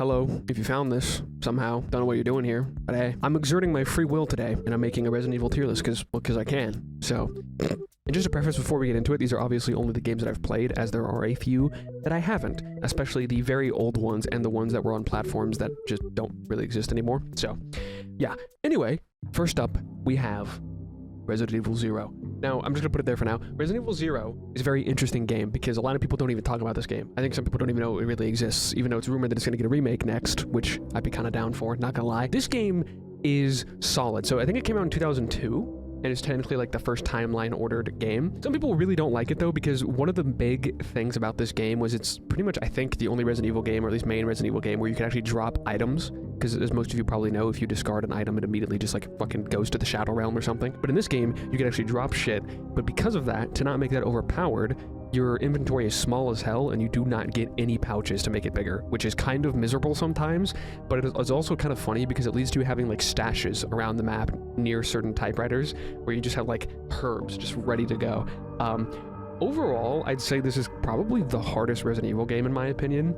Hello, if you found this, somehow, don't know what you're doing here, but hey, I'm exerting my free will today, and I'm making a Resident Evil tier list because I can, so. And just a preface before we get into it, these are obviously only the games that I've played, as there are a few that I haven't, especially the very old ones and the ones that were on platforms that just don't really exist anymore, so, yeah. Anyway, first up, we have Resident Evil 0. Now, I'm just gonna put it there for now. Resident Evil 0 is a very interesting game because a lot of people don't even talk about this game. I think some people don't even know it really exists, even though it's rumored that it's gonna get a remake next, which I'd be kind of down for, not gonna lie. This game is solid. So I think it came out in 2002. And it's technically like the first timeline-ordered game. Some people really don't like it, though, because one of the big things about this game was it's pretty much, I think, the only Resident Evil game, or at least main Resident Evil game, where you can actually drop items. Because as most of you probably know, if you discard an item, it immediately just like fucking goes to the Shadow Realm or something. But in this game, you can actually drop shit. But because of that, to not make that overpowered, your inventory is small as hell, and you do not get any pouches to make it bigger, which is kind of miserable sometimes, but it's also kind of funny because it leads to you having like stashes around the map near certain typewriters where you just have like herbs just ready to go. Overall, I'd say this is probably the hardest Resident Evil game in my opinion.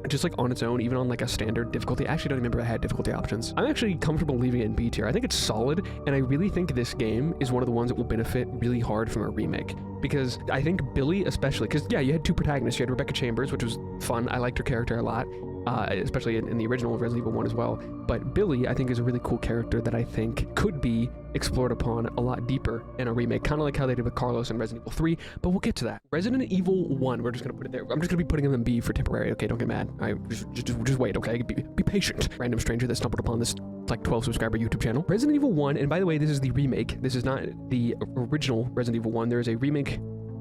Just like on its own, even on like a standard difficulty. I actually don't remember if I had difficulty options. I'm actually comfortable leaving it in B tier. I think it's solid, and I really think this game is one of the ones that will benefit really hard from a remake. Because I think Billy especially, because yeah, you had two protagonists. You had Rebecca Chambers, which was fun. I liked her character a lot, especially in the original Resident Evil 1 as well. But Billy, I think, is a really cool character that I think could be explored upon a lot deeper in a remake, kind of like how they did with Carlos in Resident Evil 3, but we'll get to that. Resident Evil 1, we're just going to put it there. I'm just going to be putting them in B for temporary, okay? Don't get mad. All right, just wait, okay? Be patient. Random stranger that stumbled upon this like 12 subscriber YouTube channel. Resident Evil 1, and by the way, this is the remake. This is not the original Resident Evil 1. There is a remake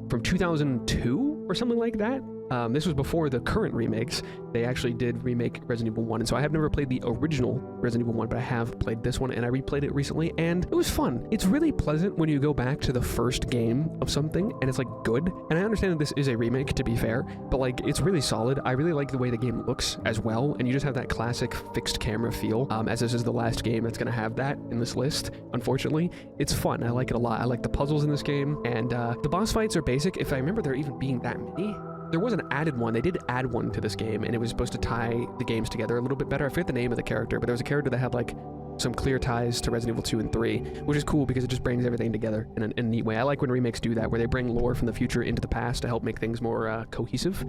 from 2002 or something like that. This was before the current remakes. They actually did remake Resident Evil 1, and so I have never played the original Resident Evil 1, but I have played this one, and I replayed it recently, and it was fun. It's really pleasant when you go back to the first game of something, and it's like good. And I understand that this is a remake, to be fair, but like it's really solid. I really like the way the game looks as well, and you just have that classic fixed camera feel, as this is the last game that's gonna have that in this list, unfortunately. It's fun. I like it a lot. I like the puzzles in this game, and the boss fights are basic. If I remember there even being that many. There was an added one. They did add one to this game, and it was supposed to tie the games together a little bit better. I forget the name of the character, but there was a character that had like some clear ties to Resident Evil 2 and 3, which is cool because it just brings everything together in a neat way. I like when remakes do that, where they bring lore from the future into the past to help make things more cohesive.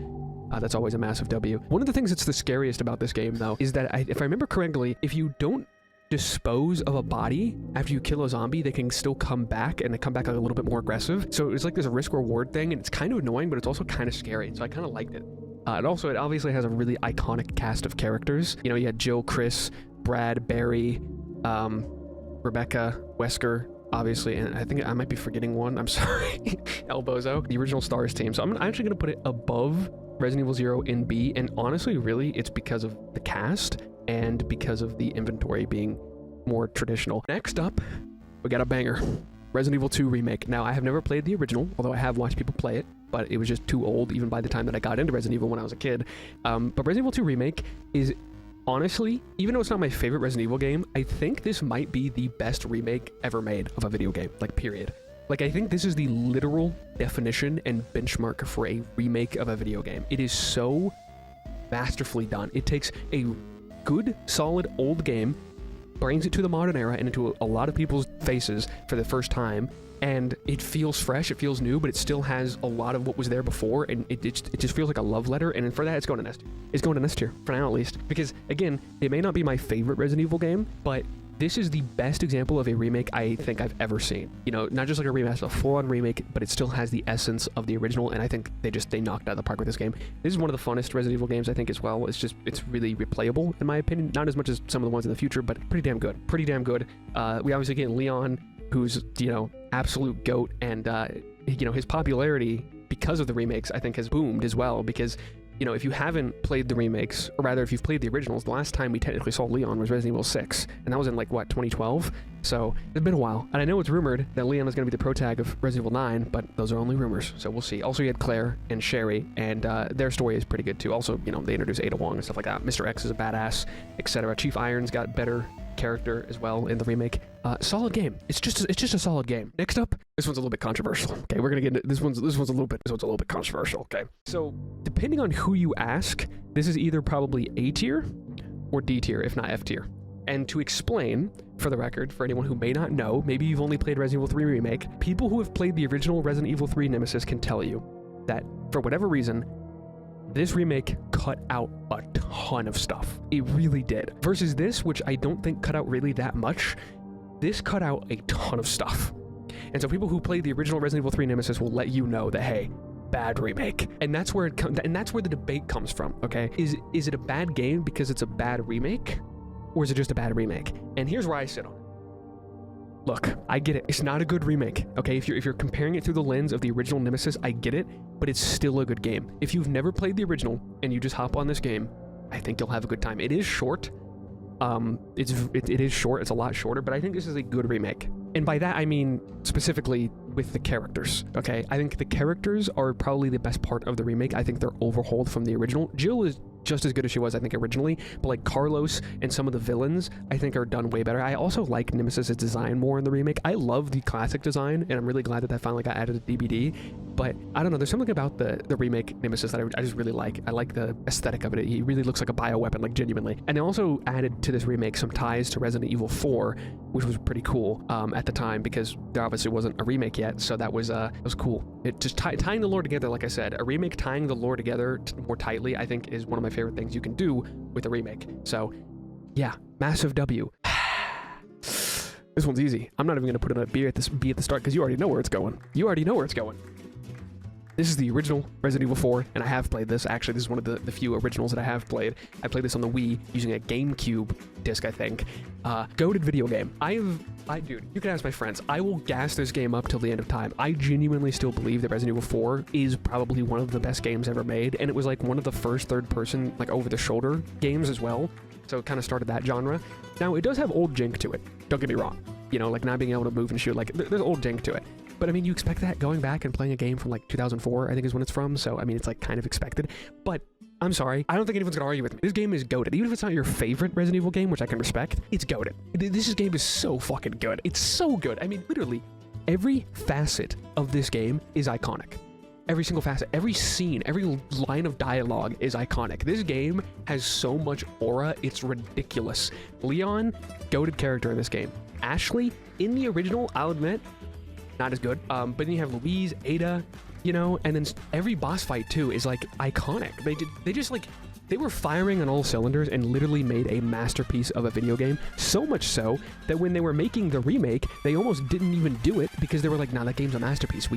That's always a massive W. One of the things that's the scariest about this game, though, is that if I remember correctly, if you don't dispose of a body after you kill a zombie, they can still come back, and they come back like a little bit more aggressive. So it's like there's a risk reward thing, and it's kind of annoying, but it's also kind of scary. So I kind of liked it. And also, it obviously has a really iconic cast of characters. You know, you had Jill, Chris, Brad, Barry, Rebecca, Wesker, obviously, and I think I might be forgetting one. I'm sorry. El Bozo, the original Stars team. So I'm actually going to put it above Resident Evil 0 in B, and honestly, really, it's because of the cast and because of the inventory being more traditional. Next up, we got a banger. Resident Evil 2 Remake. Now, I have never played the original, although I have watched people play it, but it was just too old even by the time that I got into Resident Evil when I was a kid. But Resident Evil 2 Remake is honestly, even though it's not my favorite Resident Evil game, I think this might be the best remake ever made of a video game, like period. Like, I think this is the literal definition and benchmark for a remake of a video game. It is so masterfully done. It takes a good, solid old game, brings it to the modern era and into a lot of people's faces for the first time, and it feels fresh, it feels new, but it still has a lot of what was there before, and it just feels like a love letter, and for that, it's going to S tier. It's going to S tier, for now at least, because, again, it may not be my favorite Resident Evil game, but this is the best example of a remake I think I've ever seen. You know, not just like a remaster, a full-on remake, but it still has the essence of the original, and I think they knocked out of the park with this game. This is one of the funnest Resident Evil games, I think, as well. It's really replayable, in my opinion. Not as much as some of the ones in the future, but pretty damn good. Pretty damn good. We obviously get Leon, who's, you know, absolute GOAT, and, you know, his popularity, because of the remakes, I think has boomed as well, because you know, if you haven't played the remakes, or rather if you've played the originals, the last time we technically saw Leon was Resident Evil 6, and that was in like, what, 2012? So it's been a while. And I know it's rumored that Leon is going to be the protag of Resident Evil 9, but those are only rumors, so we'll see. Also, you had Claire and Sherry, and their story is pretty good too. Also, you know, they introduced Ada Wong and stuff like that. Mr. X is a badass, etc. Chief Irons got better character as well in the remake. Solid game. It's just a solid game. Next up, this one's a little bit controversial. Okay, we're gonna get into this one's a little bit controversial. Okay, so depending on who you ask, this is either probably A tier or D tier, if not F tier. And to explain, for the record, for anyone who may not know, maybe you've only played Resident Evil 3 Remake, people who have played the original Resident Evil 3 Nemesis can tell you that for whatever reason, this remake cut out a ton of stuff. It really did. Versus this, which I don't think cut out really that much, this cut out a ton of stuff. And so people who played the original Resident Evil 3 Nemesis will let you know that, hey, bad remake. And that's where that's where the debate comes from, okay? Is it a bad game because it's a bad remake? Or is it just a bad remake? And here's where I sit on it. Look, I get it. It's not a good remake, okay? If you're comparing it through the lens of the original Nemesis, I get it, but it's still a good game. If you've never played the original and you just hop on this game, I think you'll have a good time. It is short. It is short. It's a lot shorter, but I think this is a good remake. And by that, I mean specifically with the characters, okay? I think the characters are probably the best part of the remake. I think they're overhauled from the original. Jill is just as good as she was, I think, originally, but like Carlos and some of the villains, I think are done way better. I also like Nemesis's design more in the remake. I love the classic design, and I'm really glad that finally got added to DVD, but I don't know, there's something about the remake Nemesis that I just really like. I like the aesthetic of it. He really looks like a bioweapon, like genuinely. And they also added to this remake some ties to Resident Evil 4, which was pretty cool at the time, because there obviously wasn't a remake yet, so that was cool. It just tying the lore together, like I said, a remake tying the lore together more tightly, I think, is one of my favorite things you can do with a remake. So yeah, massive W. This one's easy. I'm not even gonna put in a B at the start because you already know where it's going. This is the original Resident Evil 4, and I have played this. Actually, this is one of the few originals that I have played. I played this on the Wii using a GameCube disc, I think. Goated video game. Dude, you can ask my friends. I will gas this game up till the end of time. I genuinely still believe that Resident Evil 4 is probably one of the best games ever made, and it was like one of the first third-person, like over-the-shoulder games as well. So it kind of started that genre. Now, it does have old jank to it. Don't get me wrong. You know, like not being able to move and shoot, like there's old jank to it. But I mean, you expect that going back and playing a game from like 2004, I think is when it's from. So I mean, it's like kind of expected. But I'm sorry, I don't think anyone's gonna argue with me. This game is goated. Even if it's not your favorite Resident Evil game, which I can respect, it's goated. This game is so fucking good. It's so good. I mean, literally, every facet of this game is iconic. Every single facet, every scene, every line of dialogue is iconic. This game has so much aura, it's ridiculous. Leon, goated character in this game. Ashley, in the original, I'll admit, not as good. But then you have Louise, Ada, you know, and then every boss fight too is like iconic. They were firing on all cylinders and literally made a masterpiece of a video game. So much so that when they were making the remake, they almost didn't even do it because they were like, nah, that game's a masterpiece.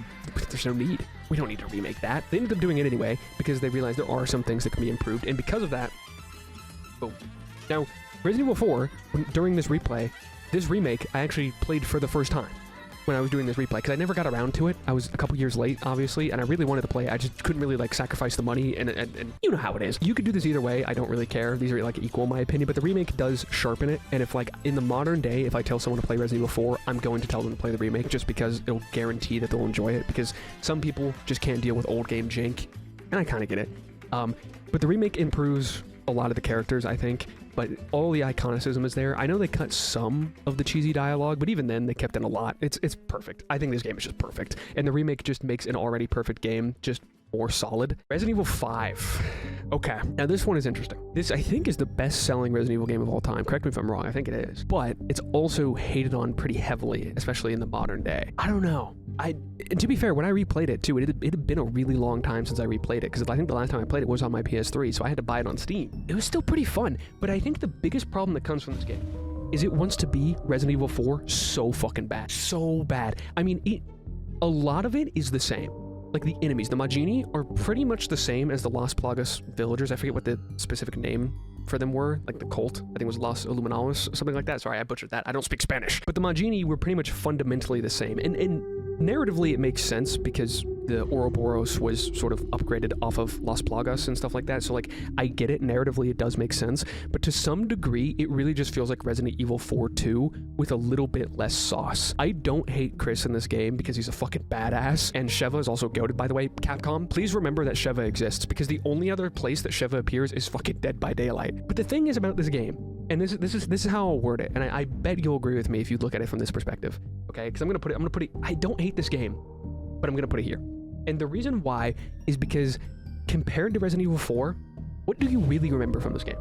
There's no need. We don't need to remake that. They ended up doing it anyway because they realized there are some things that can be improved. And because of that, boom. Now, Resident Evil 4, during this remake, I actually played for the first time when I was doing this replay, because I never got around to it. I was a couple years late, obviously, and I really wanted to play it. I just couldn't really, like, sacrifice the money, and you know how it is. You could do this either way. I don't really care. These are, like, equal in my opinion, but the remake does sharpen it, and if, like, in the modern day, if I tell someone to play Resident Evil 4, I'm going to tell them to play the remake, just because it'll guarantee that they'll enjoy it, because some people just can't deal with old game jank, and I kind of get it. But the remake improves a lot of the characters, I think, but all the iconicism is there. I know they cut some of the cheesy dialogue, but even then they kept in a lot. It's perfect. I think this game is just perfect, and the remake just makes an already perfect game just more solid. Resident Evil 5. Okay, now this one is interesting. This, I think, is the best-selling Resident Evil game of all time. Correct me if I'm wrong, I think it is. But it's also hated on pretty heavily, especially in the modern day. I don't know. And to be fair, when I replayed it too, it had been a really long time since I replayed it, because I think the last time I played it was on my PS3, so I had to buy it on Steam. It was still pretty fun, but I think the biggest problem that comes from this game is it wants to be Resident Evil 4 so fucking bad. So bad. I mean, a lot of it is the same. Like, the enemies, the Majini, are pretty much the same as the Las Plagas villagers. I forget what the specific name for them were, like the cult. I think it was Los Illuminados, something like that. Sorry, I butchered that. I don't speak Spanish. But the Majini were pretty much fundamentally the same. And narratively, it makes sense because the Ouroboros was sort of upgraded off of Las Plagas and stuff like that. So, like, I get it. Narratively, it does make sense. But to some degree, it really just feels like Resident Evil 4 2 with a little bit less sauce. I don't hate Chris in this game because he's a fucking badass. And Sheva is also goated, by the way. Capcom, please remember that Sheva exists, because the only other place that Sheva appears is fucking Dead by Daylight. But the thing is about this game, And this is how I'll word it, and I bet you'll agree with me if you look at it from this perspective, okay? Because I'm gonna put it. I don't hate this game, but I'm gonna put it here. And the reason why is because compared to Resident Evil 4, what do you really remember from this game?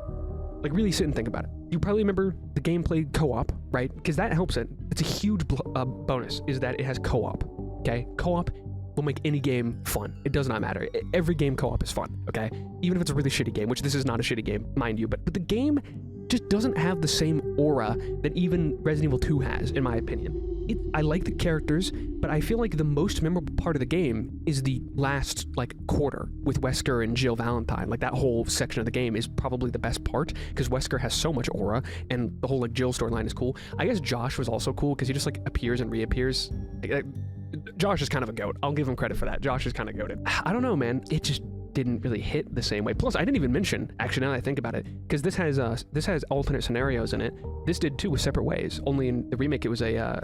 Like, really sit and think about it. You probably remember the gameplay co-op, right? Because that helps it. It's a huge bonus, is that it has co-op, okay? Co-op will make any game fun. It does not matter. Every game co-op is fun, okay? Even if it's a really shitty game, which this is not a shitty game, mind you, but the game just doesn't have the same aura that even Resident Evil 2 has, in my opinion. I like the characters, but I feel like the most memorable part of the game is the last, like, quarter with Wesker and Jill Valentine. Like, that whole section of the game is probably the best part, because Wesker has so much aura, and the whole, like, Jill storyline is cool. I guess Josh was also cool, because he just, like, appears and reappears. Josh is kind of a goat. I'll give him credit for that. Josh is kind of goated. I don't know, man. It just didn't really hit the same way. Plus, I didn't even mention, actually, now that I think about it, because this has alternate scenarios in it. This did, too, with separate ways. Only in the remake, it was a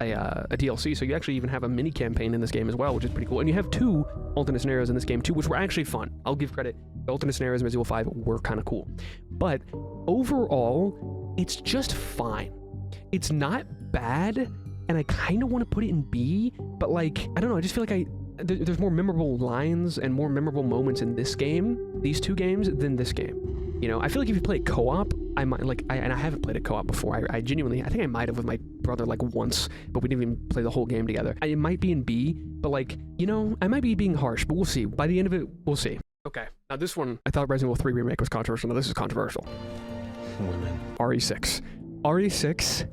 DLC, so you actually even have a mini campaign in this game as well, which is pretty cool. And you have 2 alternate scenarios in this game too, which were actually fun. I'll give credit. The alternate scenarios in Resident Evil 5 were kind of cool. But overall, it's just fine. It's not bad, and I kind of want to put it in B, but like, I don't know, I just feel like there's more memorable lines and more memorable moments in this game, these 2 games, than this game. You know, I feel like if you play co-op, I might, like, and I haven't played a co-op before. I genuinely, I think I might have with my brother, like, once, but we didn't even play the whole game together. It might be in B, but, like, you know, I might be being harsh, but we'll see. By the end of it, we'll see. Okay, now this one, I thought Resident Evil 3 Remake was controversial. Now this is controversial. Women. RE6. RE6.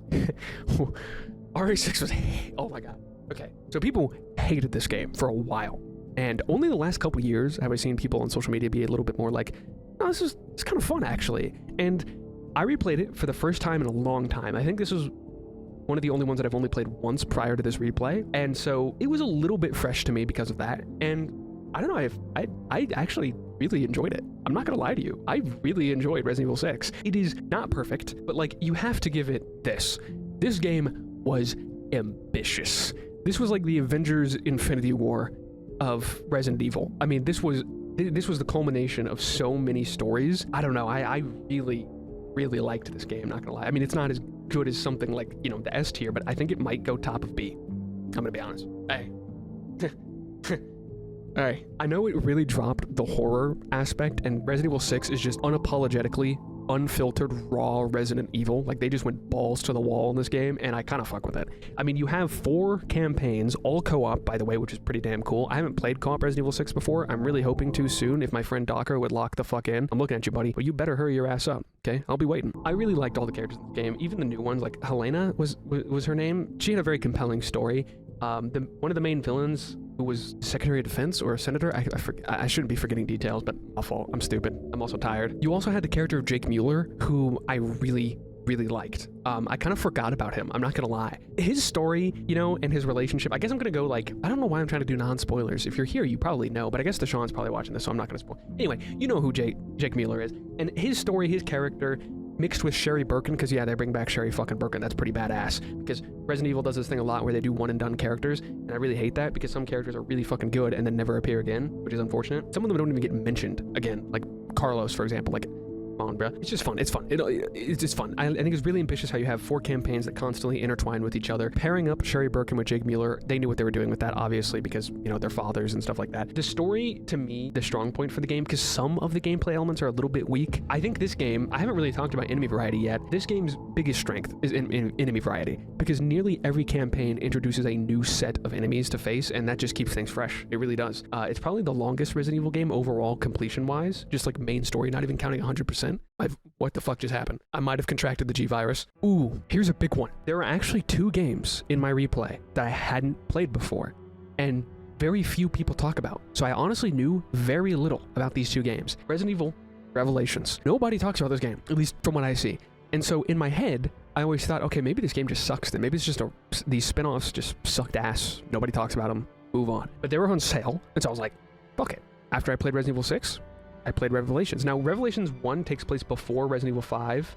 RE6 was, oh my god. Okay, so people hated this game for a while, and only the last couple years have I seen people on social media be a little bit more like, oh, it's kind of fun, actually. And I replayed it for the first time in a long time. I think this was one of the only ones that I've only played once prior to this replay, and so it was a little bit fresh to me because of that. And I don't know, I actually really enjoyed it. I'm not gonna lie to you. I really enjoyed Resident Evil 6. It is not perfect, but like, you have to give it this. This game was ambitious. This was like the Avengers Infinity War of Resident Evil. I mean, this was the culmination of so many stories. I don't know, I really liked this game, not gonna lie. I mean, it's not as good as something like, you know, the S tier, but I think it might go top of B. I'm gonna be honest. Hey. Alright, I know it really dropped the horror aspect, and Resident Evil 6 is just unapologetically unfiltered, raw Resident Evil. Like, they just went balls to the wall in this game, and I kind of fuck with it. I mean, you have 4 campaigns, all co-op, by the way, which is pretty damn cool. I haven't played co-op Resident Evil 6 before. I'm really hoping to soon, if my friend Docker would lock the fuck in. I'm looking at you, buddy, but you better hurry your ass up, okay? I'll be waiting. I really liked all the characters in the game, even the new ones, like Helena was her name. She had a very compelling story. One of the main villains, who was Secretary of Defense or a Senator, I shouldn't be forgetting details, but my fault. I'm stupid. I'm also tired. You also had the character of Jake Mueller, who I really liked. I kind of forgot about him, I'm not gonna lie. His story, you know, and his relationship, I guess I'm gonna go like, I don't know why I'm trying to do non-spoilers. If you're here, you probably know, but I guess Deshaun's probably watching this, so I'm not gonna spoil. Anyway, you know who Jake Mueller is. And his story, his character, mixed with Sherry Birkin, because yeah, they bring back Sherry fucking Birkin. That's pretty badass, because Resident Evil does this thing a lot where they do one and done characters, and I really hate that, because some characters are really fucking good and then never appear again, which is unfortunate. Some of them don't even get mentioned again, like Carlos, for example. Like, come on, bro. It's just fun. It's fun. It's just fun. I think it's really ambitious how you have 4 campaigns that constantly intertwine with each other. Pairing up Sherry Birkin with Jake Mueller, they knew what they were doing with that, obviously, because, you know, they're fathers and stuff like that. The story, to me, the strong point for the game, because some of the gameplay elements are a little bit weak. I think this game, I haven't really talked about enemy variety yet. This game's biggest strength is in enemy variety, because nearly every campaign introduces a new set of enemies to face, and that just keeps things fresh. It really does. It's probably the longest Resident Evil game overall, completion-wise, just like main story, not even counting 100%. What the fuck just happened? I might have contracted the G virus. Ooh, here's a big one. There are actually 2 games in my replay that I hadn't played before, and very few people talk about. So I honestly knew very little about these 2 games. Resident Evil Revelations. Nobody talks about this game, at least from what I see. And so in my head, I always thought, okay, maybe this game just sucks then. Maybe it's just these spin-offs just sucked ass. Nobody talks about them. Move on. But they were on sale, and so I was like, fuck it. After I played Resident Evil 6, I played Revelations. Now, Revelations 1 takes place before Resident Evil 5,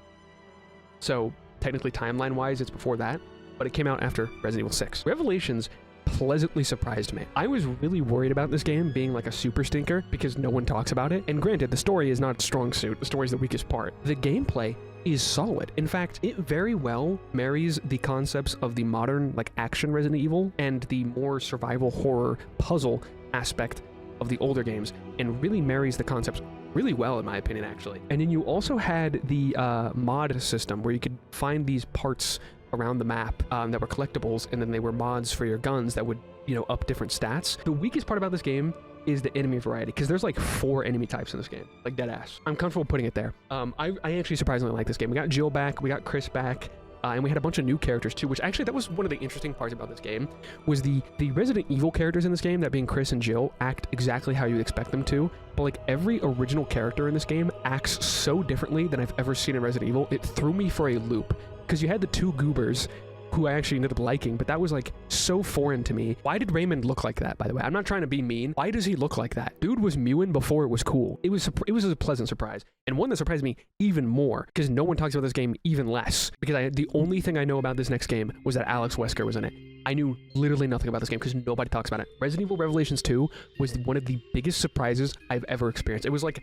so technically timeline-wise, it's before that, but it came out after Resident Evil 6. Revelations pleasantly surprised me. I was really worried about this game being like a super stinker because no one talks about it. And granted, the story is not its strong suit. The story is the weakest part. The gameplay is solid. In fact, it very well marries the concepts of the modern like action Resident Evil and the more survival horror puzzle aspect of the older games, and really marries the concepts really well, in my opinion, actually. And then you also had the mod system where you could find these parts around the map that were collectibles, and then they were mods for your guns that would, you know, up different stats. The weakest part about this game is the enemy variety, because there's like 4 enemy types in this game, like dead ass. I'm comfortable putting it there. I actually surprisingly like this game. We got Jill back, we got Chris back, and we had a bunch of new characters too, which actually that was one of the interesting parts about this game, was the Resident Evil characters in this game, that being Chris and Jill, act exactly how you expect them to, but like every original character in this game acts so differently than I've ever seen in Resident Evil. It threw me for a loop, because you had the 2 goobers who I actually ended up liking, but that was like so foreign to me. Why did Raymond look like that, by the way? I'm not trying to be mean. Why does he look like that? Dude was mewing before it was cool. It was a pleasant surprise, and one that surprised me even more, because no one talks about this game even less, because the only thing I know about this next game was that Alex Wesker was in it. I knew literally nothing about this game because nobody talks about it. Resident Evil Revelations 2 was one of the biggest surprises I've ever experienced. It was like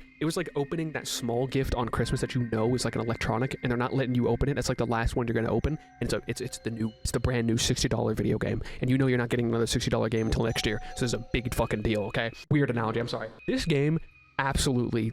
opening that small gift on Christmas that you know is like an electronic, and they're not letting you open it. That's like the last one you're gonna open, and it's the brand new $60 video game, and you know you're not getting another $60 game until next year. So this is a big fucking deal, okay? Weird analogy, I'm sorry. This game absolutely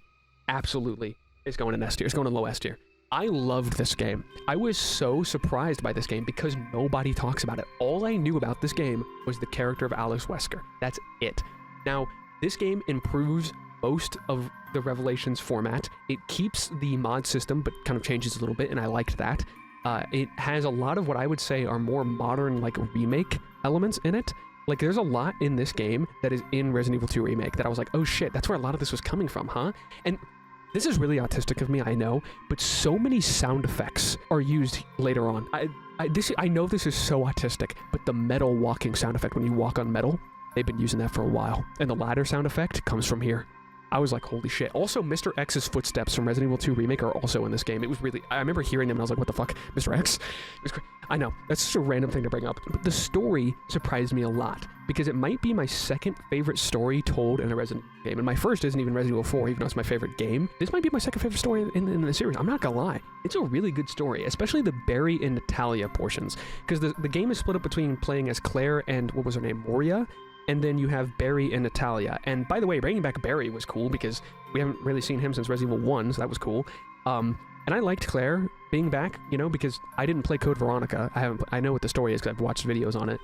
is going to S tier. It's going to low S tier. I loved this game. I was so surprised by this game because nobody talks about it. All I knew about this game was the character of Alex Wesker. That's it. Now, this game improves most of the Revelations format. It keeps the mod system, but kind of changes a little bit, and I liked that. It has a lot of what I would say are more modern, like, remake elements in it. Like, there's a lot in this game that is in Resident Evil 2 Remake that I was like, oh shit, that's where a lot of this was coming from, huh? And this is really autistic of me, I know, but so many sound effects are used later on. I know this is so autistic, but the metal walking sound effect when you walk on metal, they've been using that for a while. And the ladder sound effect comes from here. I was like, holy shit. Also, Mr. X's footsteps from Resident Evil 2 Remake are also in this game. It was really, I remember hearing them and I was like, what the fuck, Mr. X? I know, that's just a random thing to bring up. But the story surprised me a lot, because it might be my second favorite story told in a Resident Evil game. And my first isn't even Resident Evil 4, even though it's my favorite game. This might be my second favorite story in the series. I'm not gonna lie. It's a really good story, especially the Barry and Natalia portions, because the game is split up between playing as Claire and, what was her name, Moria? And then you have Barry and Natalia. And by the way, bringing back Barry was cool because we haven't really seen him since Resident Evil 1, so that was cool. And I liked Claire being back, you know, because I didn't play Code Veronica. I know what the story is because I've watched videos on it.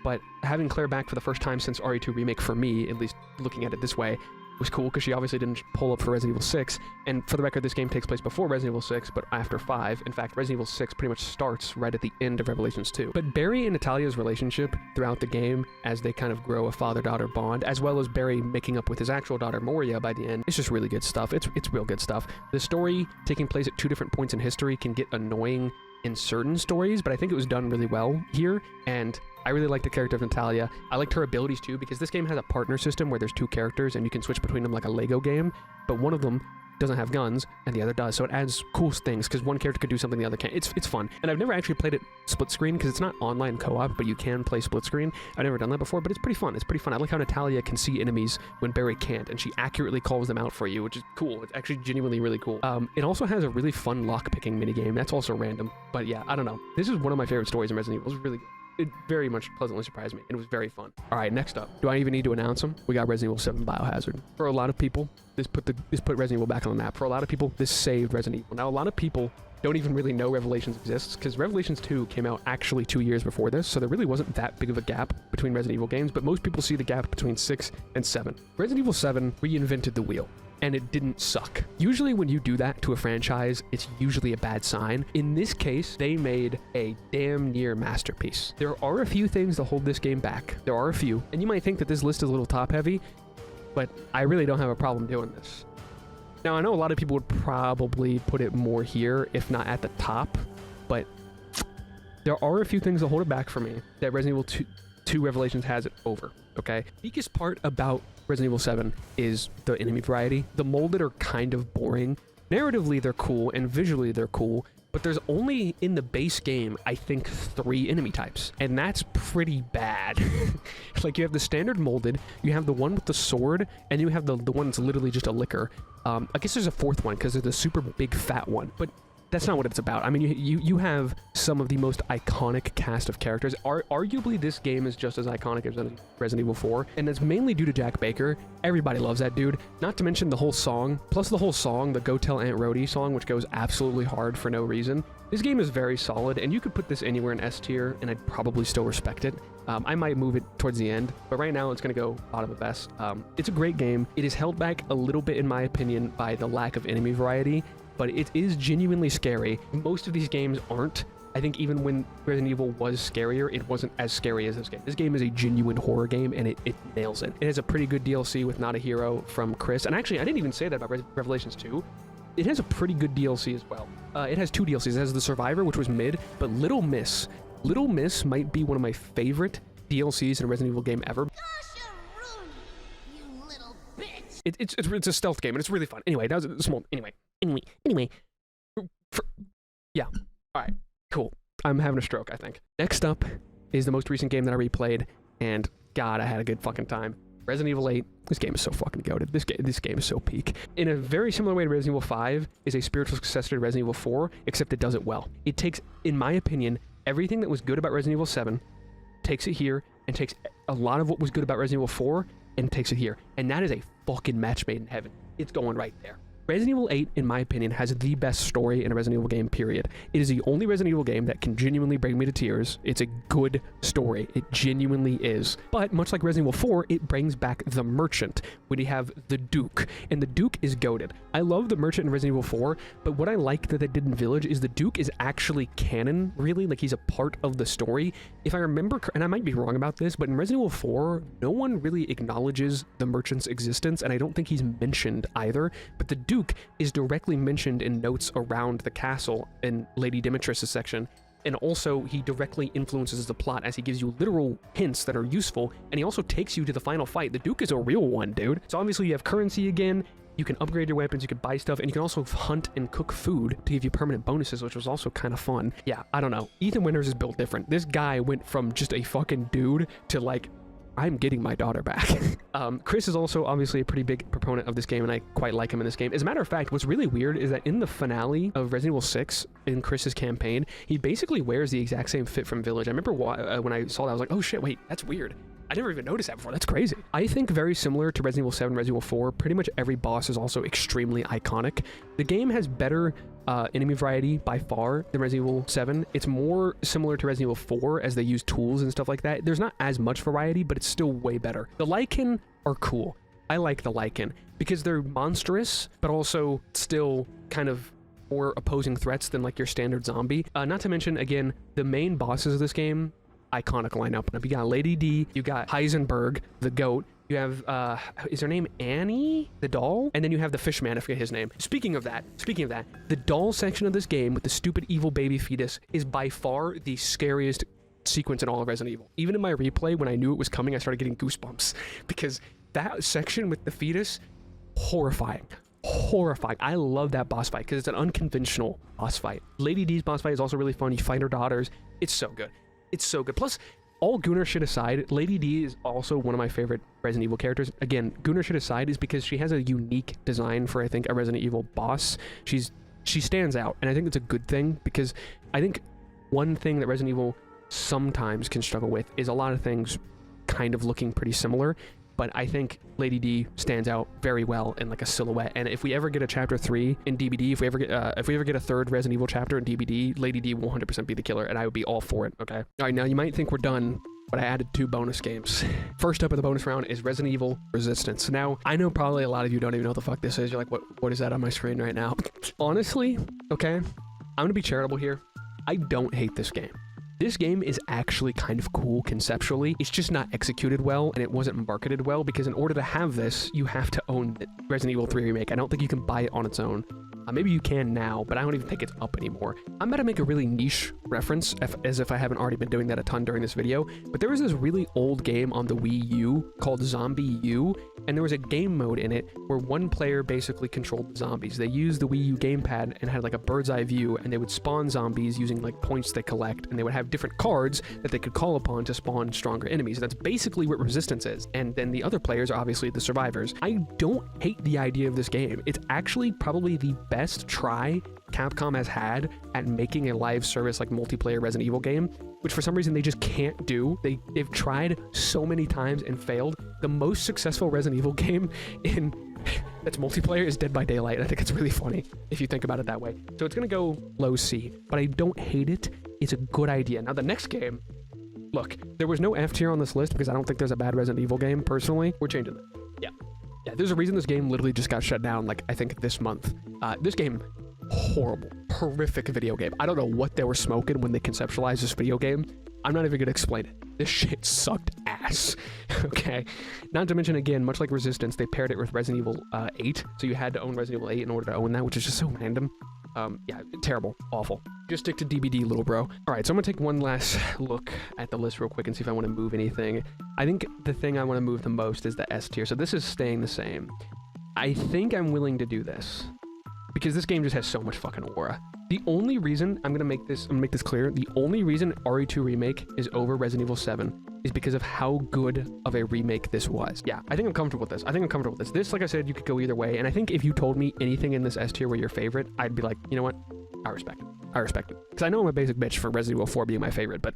But having Claire back for the first time since RE2 Remake, for me, at least looking at it this way, was cool because she obviously didn't pull up for Resident Evil 6. And for the record, this game takes place before Resident Evil 6, but after 5. In fact, Resident Evil 6 pretty much starts right at the end of Revelations 2. But Barry and Natalia's relationship throughout the game, as they kind of grow a father-daughter bond, as well as Barry making up with his actual daughter Moria by the end, it's just really good stuff. It's real good stuff. The story taking place at 2 different points in history can get annoying in certain stories, but I think it was done really well here, and I really like the character of Natalia. I liked her abilities too, because this game has a partner system where there's 2 characters and you can switch between them like a Lego game, but one of them doesn't have guns and the other does, so it adds cool things because one character could do something the other can't. It's fun, and I've never actually played it split screen because it's not online co-op, but you can play split screen. I've never done that before, but it's pretty fun. I like how Natalia can see enemies when Barry can't, and she accurately calls them out for you, which is cool. It's actually genuinely really cool. It also has a really fun lock-picking minigame. That's also random, but yeah, I don't know. This is one of my favorite stories in Resident Evil. It was really good. It very much pleasantly surprised me, and it was very fun. All right, next up. Do I even need to announce them? We got Resident Evil 7 Biohazard. For a lot of people, this put Resident Evil back on the map. For a lot of people, this saved Resident Evil. Now, a lot of people don't even really know Revelations exists, because Revelations 2 came out actually 2 years before this, so there really wasn't that big of a gap between Resident Evil games, but most people see the gap between 6 and 7. Resident Evil 7 reinvented the wheel, and it didn't suck. Usually when you do that to a franchise, it's usually a bad sign. In this case, they made a damn near masterpiece. There are a few things that hold this game back. There are a few, and you might think that this list is a little top heavy, but I really don't have a problem doing this. Now, I know a lot of people would probably put it more here, if not at the top, but there are a few things that hold it back for me that Resident Evil 2 Revelations has it over, okay? The weakest part about Resident Evil 7 is the enemy variety. The molded are kind of boring. Narratively, they're cool, and visually, they're cool, but there's only in the base game, I think, 3 enemy types, and that's pretty bad. Like, you have the standard molded, you have the one with the sword, and you have the one that's literally just a licker. I guess there's a 4th one because there's a super big fat one, but that's not what it's about. I mean, you have some of the most iconic cast of characters. Arguably, this game is just as iconic as Resident Evil 4, and that's mainly due to Jack Baker. Everybody loves that dude. Not to mention the whole song, plus the whole song, the Go Tell Aunt Rhody song, which goes absolutely hard for no reason. This game is very solid, and you could put this anywhere in S tier, and I'd probably still respect it. I might move it towards the end, but right now it's going to go bottom of best. It's a great game. It is held back a little bit, in my opinion, by the lack of enemy variety, but it is genuinely scary. Most of these games aren't. I think even when Resident Evil was scarier, it wasn't as scary as this game. This game is a genuine horror game, and it nails it. It has a pretty good DLC with Not a Hero from Chris, and actually, I didn't even say that about Revelations 2. It has a pretty good DLC as well. It has 2 DLCs. It has The Survivor, which was mid, but Little Miss might be one of my favorite DLCs in a Resident Evil game ever. Gosh, you little bitch! It's a stealth game, and it's really fun. Anyway, that was a small... Anyway. Yeah. All right. Cool. I'm having a stroke, I think. Next up is the most recent game that I replayed, and God, I had a good fucking time. Resident Evil 8. This game is so fucking goated. This game is so peak. In a very similar way to Resident Evil 5, is a spiritual successor to Resident Evil 4, except it does it well. It takes, in my opinion, everything that was good about Resident Evil 7, takes it here, and takes a lot of what was good about Resident Evil 4, and takes it here. And that is a fucking match made in heaven. It's going right there. Resident Evil 8, in my opinion, has the best story in a Resident Evil game, period. It is the only Resident Evil game that can genuinely bring me to tears. It's a good story. It genuinely is. But much like Resident Evil 4, it brings back the Merchant, when you have the Duke, and the Duke is goated. I love the Merchant in Resident Evil 4, but what I like that they did in Village is the Duke is actually canon, really. Like, he's a part of the story. If I remember, and I might be wrong about this, but in Resident Evil 4, no one really acknowledges the Merchant's existence, and I don't think he's mentioned either, but the Duke is directly mentioned in notes around the castle in Lady Dimitris' section, and also he directly influences the plot as he gives you literal hints that are useful, and he also takes you to the final fight. The Duke is a real one, dude. So obviously you have currency again, you can upgrade your weapons, you can buy stuff, and you can also hunt and cook food to give you permanent bonuses, which was also kind of fun. Yeah, I don't know. Ethan Winters is built different. This guy went from just a fucking dude to like, I'm getting my daughter back. Chris is also obviously a pretty big proponent of this game, and I quite like him in this game. As a matter of fact, what's really weird is that in the finale of Resident Evil 6, in Chris's campaign, he basically wears the exact same fit from Village. I remember when I saw that, I was like, oh shit, wait, that's weird. I never even noticed that before. That's crazy. I think very similar to Resident Evil 7, Resident Evil 4, pretty much every boss is also extremely iconic. The game has better enemy variety by far than Resident Evil 7. It's more similar to Resident Evil 4 as they use tools and stuff like that. There's not as much variety, but it's still way better. The Lycan are cool. I like the Lycan because they're monstrous, but also still kind of more opposing threats than like your standard zombie. Not to mention, again, the main bosses of this game, iconic lineup. You got Lady D, you got Heisenberg, the goat, you have, is her name Annie, the doll? And then you have the fish man, I forget his name. Speaking of that, the doll section of this game with the stupid evil baby fetus is by far the scariest sequence in all of Resident Evil. Even in my replay, when I knew it was coming, I started getting goosebumps because that section with the fetus, horrifying. I love that boss fight because it's an unconventional boss fight. Lady D's boss fight is also really fun. You fight her daughters. It's so good. It's so good. Plus, all Gunnar shit aside, Lady D is also one of my favorite Resident Evil characters. Again, Gunnar shit aside is because she has a unique design for, I think, a Resident Evil boss. She stands out, and I think it's a good thing because I think one thing that Resident Evil sometimes can struggle with is a lot of things kind of looking pretty similar, but I think Lady D stands out very well in like a silhouette. And if we ever get a chapter 3 in DBD, if we ever get a third Resident Evil chapter in DBD, Lady D will 100% be the killer, and I would be all for it. Okay. All right, now you might think we're done, but I added 2 bonus games. First up in the bonus round is Resident Evil Resistance. Now, I know probably a lot of you don't even know what the fuck this is. You're like, what is that on my screen right now? Honestly, okay, I'm gonna be charitable here. I don't hate this game. This game is actually kind of cool conceptually. It's just not executed well, and it wasn't marketed well, because in order to have this, you have to own Resident Evil 3 Remake. I don't think you can buy it on its own. Maybe you can now, but I don't even think it's up anymore. I'm about to make a really niche reference, as if I haven't already been doing that a ton during this video, but there was this really old game on the Wii U called Zombie U, and there was a game mode in it where one player basically controlled the zombies. They used the Wii U gamepad and had like a bird's eye view, and they would spawn zombies using like points they collect, and they would have different cards that they could call upon to spawn stronger enemies. That's basically what Resistance is. And then the other players are obviously the survivors. I don't hate the idea of this game. It's actually probably the best try Capcom has had at making a live service like multiplayer Resident Evil game, which for some reason they just can't do. They've tried so many times and failed. The most successful Resident Evil game in that's multiplayer is Dead by Daylight. I think it's really funny if you think about it that way. So it's gonna go low C, but I don't hate it. It's a good idea. Now the next game, look, there was no F tier on this list because I don't think there's a bad Resident Evil game personally. We're changing that. Yeah, there's a reason this game literally just got shut down, like I think this month. This game, horrible, horrific video game. I don't know what they were smoking when they conceptualized this video game. I'm not even gonna explain it. This shit sucked ass. Okay. Not to mention, again, much like Resistance, they paired it with Resident Evil 8, so you had to own Resident Evil 8 in order to own that, which is just so random. Yeah, terrible, awful. Just stick to DBD, little bro. All right, so I'm gonna take one last look at the list real quick and see if I want to move anything. I think the thing I want to move the most is the S tier, so this is staying the same. I think I'm willing to do this because this game just has so much fucking aura. The only reason I'm gonna make this clear, the only reason RE2 Remake is over Resident Evil 7 is because of how good of a remake this was. Yeah, I think I'm comfortable with this. This, like I said, you could go either way, and I think if you told me anything in this S tier were your favorite, I'd be like, you know what? I respect it. Because I know I'm a basic bitch for Resident Evil 4 being my favorite, but...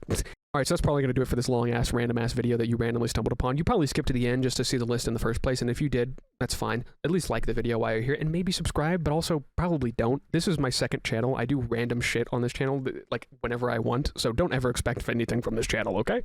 Alright, so that's probably going to do it for this long-ass, random-ass video that you randomly stumbled upon. You probably skipped to the end just to see the list in the first place, and if you did, that's fine. At least like the video while you're here, and maybe subscribe, but also probably don't. This is my second channel. I do random shit on this channel, like, whenever I want, so don't ever expect anything from this channel, okay?